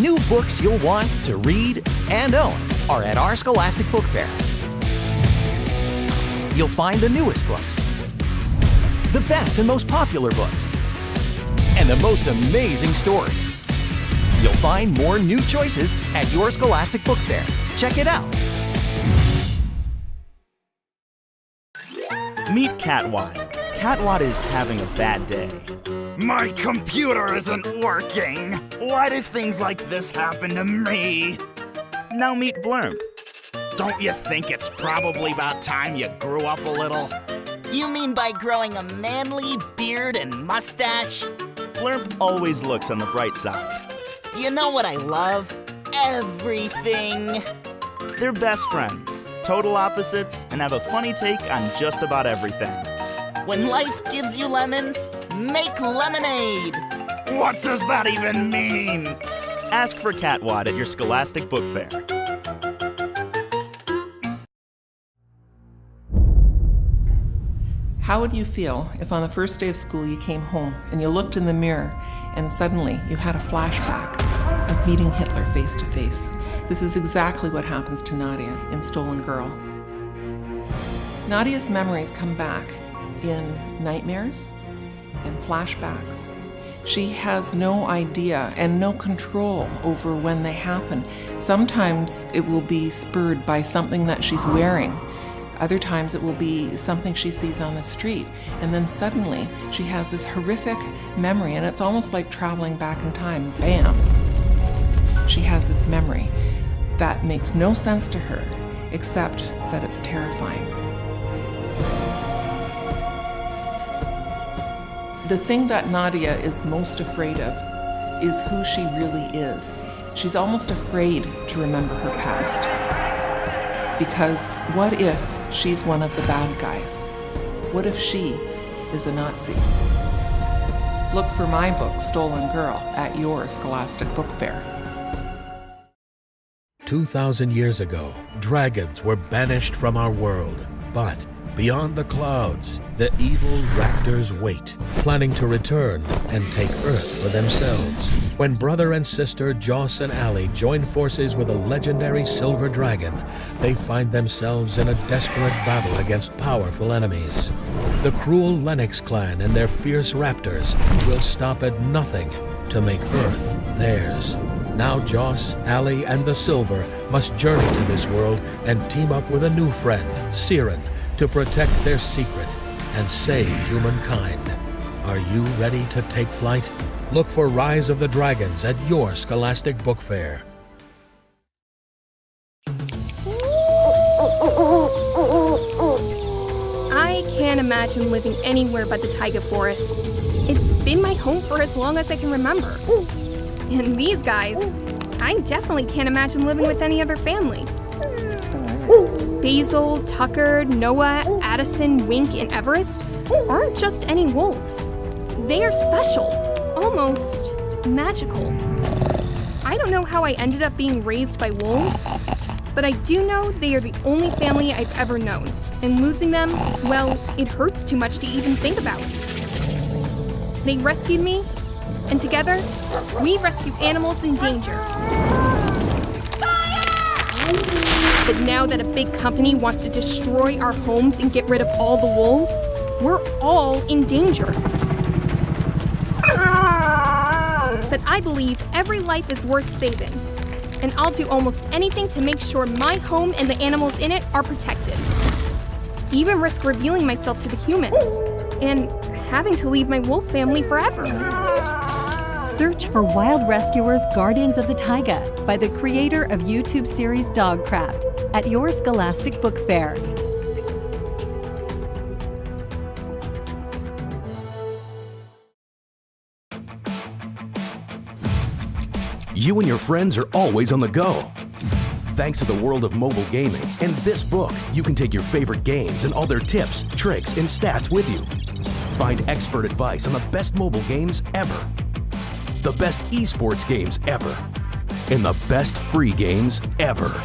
New books you'll want to read and own are at our Scholastic Book Fair. You'll find the newest books, the best and most popular books, and the most amazing stories. You'll find more new choices at your Scholastic Book Fair. Check it out. Meet Catwad. Catwad is having a bad day. My computer isn't working. Why did things like this happen to me? Now meet Blurmp. Don't you think it's probably about time you grew up a little? You mean by growing a manly beard and mustache? Blurmp always looks on the bright side. You know what I love? Everything. They're best friends, total opposites, and have a funny take on just about everything. When life gives you lemons, make lemonade. What does that even mean? Ask for Catwad at your Scholastic Book Fair. How would you feel if on the first day of school you came home and you looked in the mirror and suddenly you had a flashback of meeting Hitler face to face? This is exactly what happens to Nadia in Stolen Girl. Nadia's memories come back in nightmares and flashbacks. She has no idea and no control over when they happen. Sometimes it will be spurred by something that she's wearing. Other times it will be something she sees on the street. And then suddenly she has this horrific memory, and it's almost like traveling back in time. Bam! She has this memory that makes no sense to her, except that it's terrifying. The thing that Nadia is most afraid of is who she really is. She's almost afraid to remember her past. Because what if she's one of the bad guys? What if she is a Nazi? Look for my book, Stolen Girl, at your Scholastic Book Fair. 2,000 years ago, dragons were banished from our world. But beyond the clouds, the evil raptors wait, planning to return and take Earth for themselves. When brother and sister Joss and Allie join forces with a legendary silver dragon, they find themselves in a desperate battle against powerful enemies. The cruel Lennox clan and their fierce raptors will stop at nothing to make Earth theirs. Now Joss, Allie, and the Silver must journey to this world and team up with a new friend, Siren, to protect their secret and save humankind. Are you ready to take flight? Look for Rise of the Dragons at your Scholastic Book Fair. I can't imagine living anywhere but the taiga forest. It's been my home for as long as I can remember. And these guys, I definitely can't imagine living with any other family. Basil, Tucker, Noah, Addison, Wink, and Everest aren't just any wolves. They are special, almost magical. I don't know how I ended up being raised by wolves, but I do know they are the only family I've ever known, and losing them, well, it hurts too much to even think about. They rescued me, and together, we rescue animals in danger. But now that a big company wants to destroy our homes and get rid of all the wolves, we're all in danger. But I believe every life is worth saving, and I'll do almost anything to make sure my home and the animals in it are protected. Even risk revealing myself to the humans, and having to leave my wolf family forever. Search for Wild Rescuers Guardians of the Taiga by the creator of YouTube series Dogcraft at your Scholastic Book Fair. You and your friends are always on the go. Thanks to the world of mobile gaming and this book, you can take your favorite games and all their tips, tricks, and stats with you. Find expert advice on the best mobile games ever, the best esports games ever, and the best free games ever.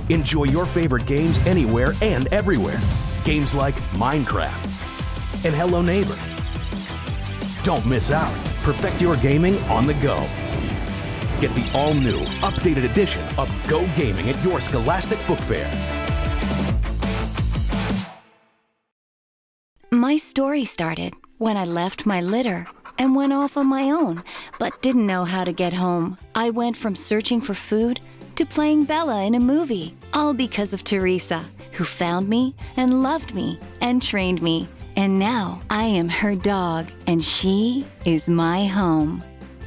Enjoy your favorite games anywhere and everywhere. Games like Minecraft and Hello Neighbor. Don't miss out. Perfect your gaming on the go. Get the all-new, updated edition of Go Gaming at your Scholastic Book Fair. My story started when I left my litter and went off on my own, but didn't know how to get home. I went from searching for food to playing Bella in a movie, all because of Teresa, who found me and loved me and trained me. And now I am her dog, and she is my home.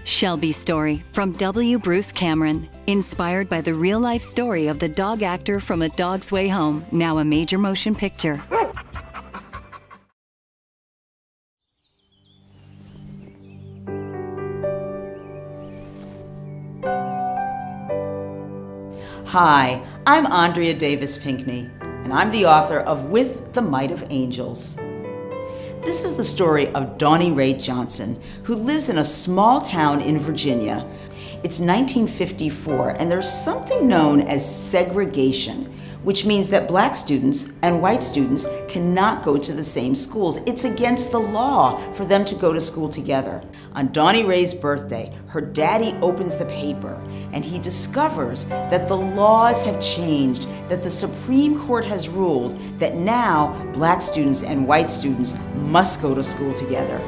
Shelby's Story from W. Bruce Cameron, inspired by the real-life story of the dog actor from A Dog's Way Home, now a major motion picture. Hi, I'm Andrea Davis Pinkney, and I'm the author of With the Might of Angels. This is the story of Donnie Ray Johnson, who lives in a small town in Virginia. It's 1954, and there's something known as segregation, which means that black students and white students cannot go to the same schools. It's against the law for them to go to school together. On Donnie Ray's birthday, her daddy opens the paper and he discovers that the laws have changed, that the Supreme Court has ruled that now black students and white students must go to school together.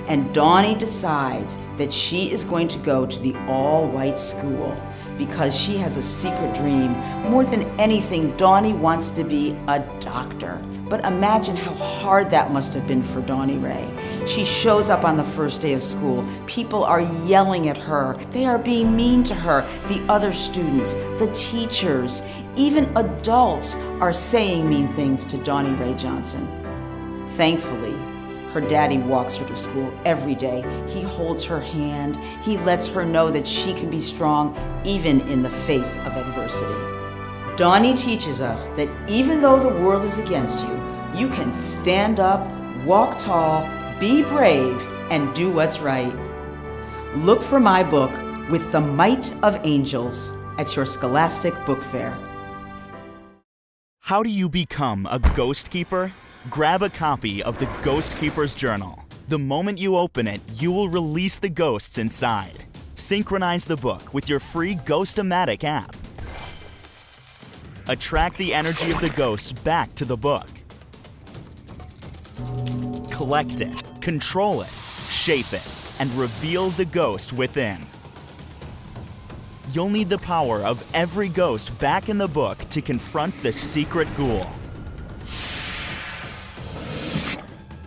And Donnie decides that she is going to go to the all-white school because she has a secret dream. More than anything, Donnie wants to be a doctor. But imagine how hard that must have been for Donnie Ray. She shows up on the first day of school. People are yelling at her. They are being mean to her. The other students, the teachers, even adults are saying mean things to Donnie Ray Johnson. Thankfully, her daddy walks her to school every day. He holds her hand. He lets her know that she can be strong even in the face of adversity. Donnie teaches us that even though the world is against you, you can stand up, walk tall, be brave, and do what's right. Look for my book, With the Might of Angels, at your Scholastic Book Fair. How do you become a ghost keeper? Grab a copy of the Ghost Keeper's Journal. The moment you open it, you will release the ghosts inside. Synchronize the book with your free Ghost-O-Matic app. Attract the energy of the ghosts back to the book. Collect it, control it, shape it, and reveal the ghost within. You'll need the power of every ghost back in the book to confront the secret ghoul.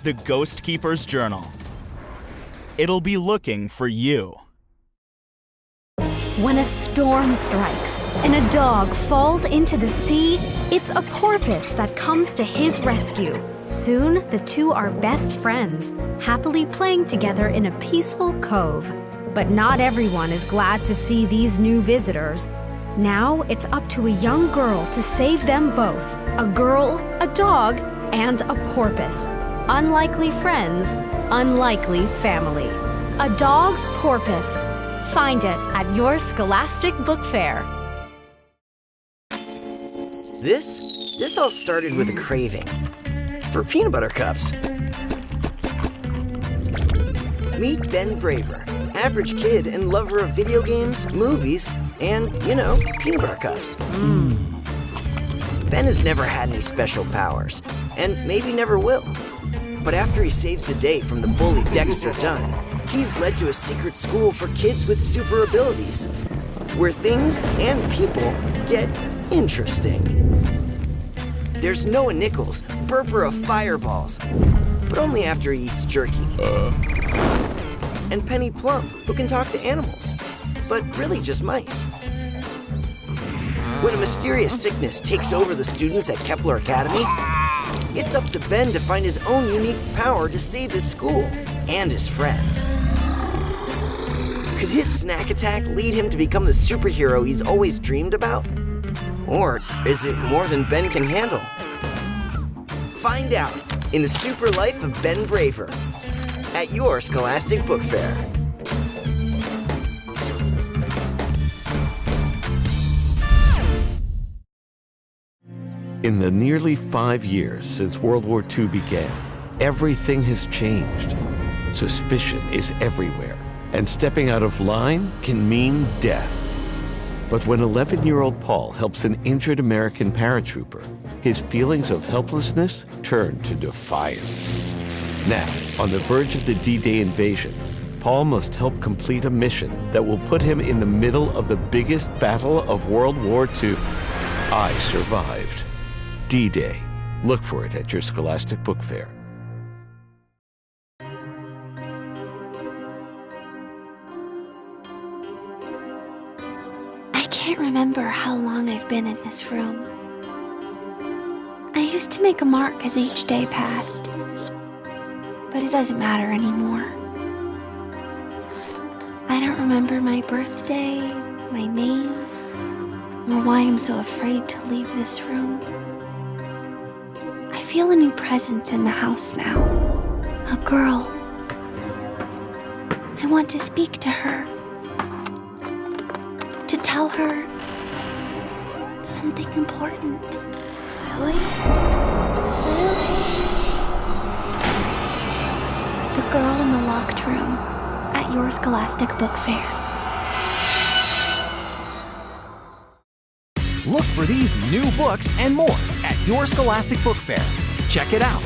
The Ghost Keeper's Journal. It'll be looking for you. When a storm strikes and a dog falls into the sea, it's a porpoise that comes to his rescue. Soon, the two are best friends, happily playing together in a peaceful cove. But not everyone is glad to see these new visitors. Now, it's up to a young girl to save them both. A girl, a dog, and a porpoise. Unlikely friends, unlikely family. A Dog's Porpoise. Find it at your Scholastic Book Fair. This all started with a craving for peanut butter cups. Meet Ben Braver, average kid and lover of video games, movies, and, peanut butter cups. Ben has never had any special powers, and maybe never will. But after he saves the day from the bully Dexter Dunn, he's led to a secret school for kids with super abilities, where things and people get interesting. There's Noah Nichols, burper of fireballs, but only after he eats jerky. And Penny Plum, who can talk to animals, but really just mice. When a mysterious sickness takes over the students at Kepler Academy, it's up to Ben to find his own unique power to save his school and his friends. Could his snack attack lead him to become the superhero he's always dreamed about? Or is it more than Ben can handle? Find out in The Super Life of Ben Braver at your Scholastic Book Fair. In the nearly 5 years since World War II began, everything has changed. Suspicion is everywhere. and stepping out of line can mean death. But when 11-year-old Paul helps an injured American paratrooper, his feelings of helplessness turn to defiance. Now, on the verge of the D-Day invasion, Paul must help complete a mission that will put him in the middle of the biggest battle of World War II. I Survived. D-Day. Look for it at your Scholastic Book Fair. I can't remember how long I've been in this room. I used to make a mark as each day passed, but it doesn't matter anymore. I don't remember my birthday, my name, or why I'm so afraid to leave this room. I feel a new presence in the house now. A girl. I want to speak to her. To tell her something important. Lily? The girl in the locked room at your Scholastic Book Fair. Look for these new books and more at your Scholastic Book Fair. Check it out.